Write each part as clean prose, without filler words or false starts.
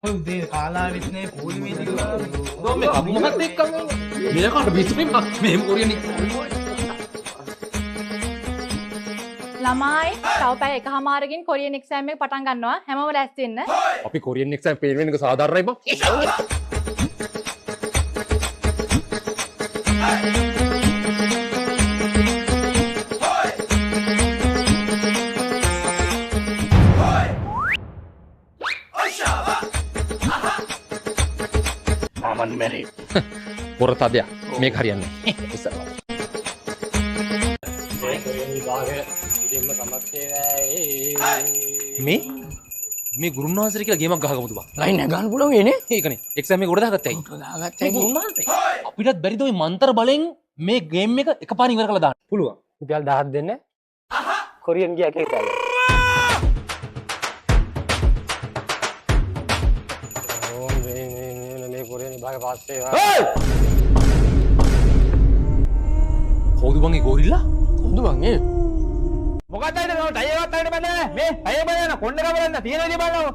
ඔය උදේ කාලාවෙත් නේ පොලි මේ දිගලා. දෝ මේ කපු මහත් එක්කම මේකට බිස්මින් මෙහෙම කොරියන්නේ. ළමයි තව පැය එකමාරකින් කොරියන් එක්සෑම් එක පටන් ගන්නවා. හැමෝම රැස්ති වෙන්න. අපි කොරියන් එක්සෑම් පේන වෙන එක සාධාරණයි බං. මමන් මැරේ. පොරතදයක් මේක හරියන්නේ. ඉස්සරහ. මේ ගුරුන් වහන්සේ කියලා ගේමක් ගහගමුද බං? ලයින් එක ගන්න පුළුවන් නේ. ඒකනේ එක්සෑම් එක උඩ දාගත්තයි. දාගත්තයි. ගුරුන් වහන්සේ අපිටත් බැරිද ওই මන්තර බලෙන් මේ ගේම් එක එකපාරින් ඉවර කරලා දාන්න? පුළුවන්. රුපියල් 1000ක් දෙන්න. කොරියන් ගියා කියලා. ඕම් මේ කොරියන් විභාගේ පාස් වේවා. කවුද බං ඒ ගෝරිල්ලා? කොහොමද බං ඒ? මොකක්ද අයිද නෝ ටයර් එකත් අයිද බඳ මේ අය බලන්න කොණ්ඩ කවරන්න තියෙන විදිහ බලන්න.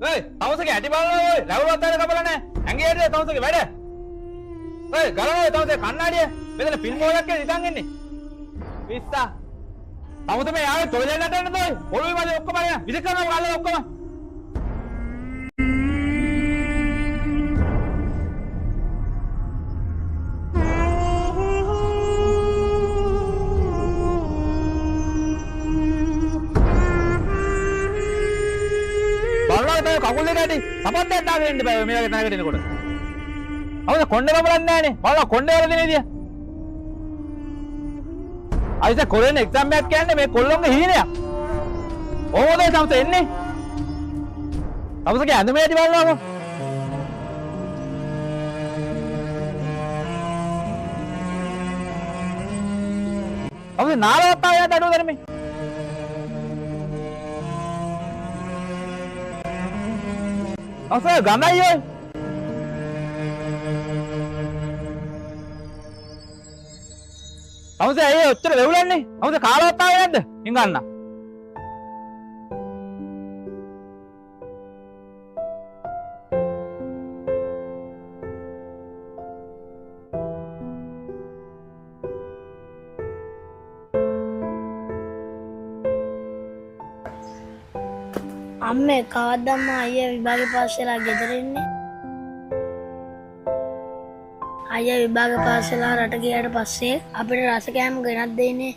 ඔය තවසගේ ඇටි බලන්න ඔය ලැබුවත් අයිද කපලා නැහැ. ඇඟේ ඇටි තවසගේ වැඩ. ඔය ගලනවා තවසේ කණ්ණාඩිය. මෙතන පින් මොලක් කියලා ඉතින් එන්නේ. පිස්සා. තවස මේ ආවේ ටොයිලට් එකට යන්න තෝයි. පොළොවේ වල ඔක්කොම අරගෙන විස කරනවා ගල්ල ඔක්කොම. බලන්න කකුල් දෙක ඇටි සපත්යක් දාගෙන ඉන්න බෑ මේ වගේ තැනකට එනකොට. අවුද කොණ්ඩේ කපලන්නේ නැහනේ. බලන්න කොණ්ඩේ වල දෙන විදිය. අයිස කොරෙන් එක්සෑම් එකක් කියන්නේ මේ කොල්ලොන්ගේ හීනයක්. ඕමෝදේ තමස එන්නේ. තමසගේ ඇඳුම ඇටි බලන්නකො. අවුද නාලවත් ආයෙත් අඩුව දරමේ. අසය ගඳයි ඔය. අවුද ඇයි ඔච්චර වෙවුලන්නේ? අවුද කාලවත් ආවේ නැද්ද? හිඟන්න. අම්මේ කවද්දම්ම අයියා විභාගේ පාස් වෙලා ගෙදර ඉන්නේ? අයියා විභාගේ පාස් වෙලා රට ගියාට පස්සේ අපිට රස කෑම ගෙනත් දෙන්නේ.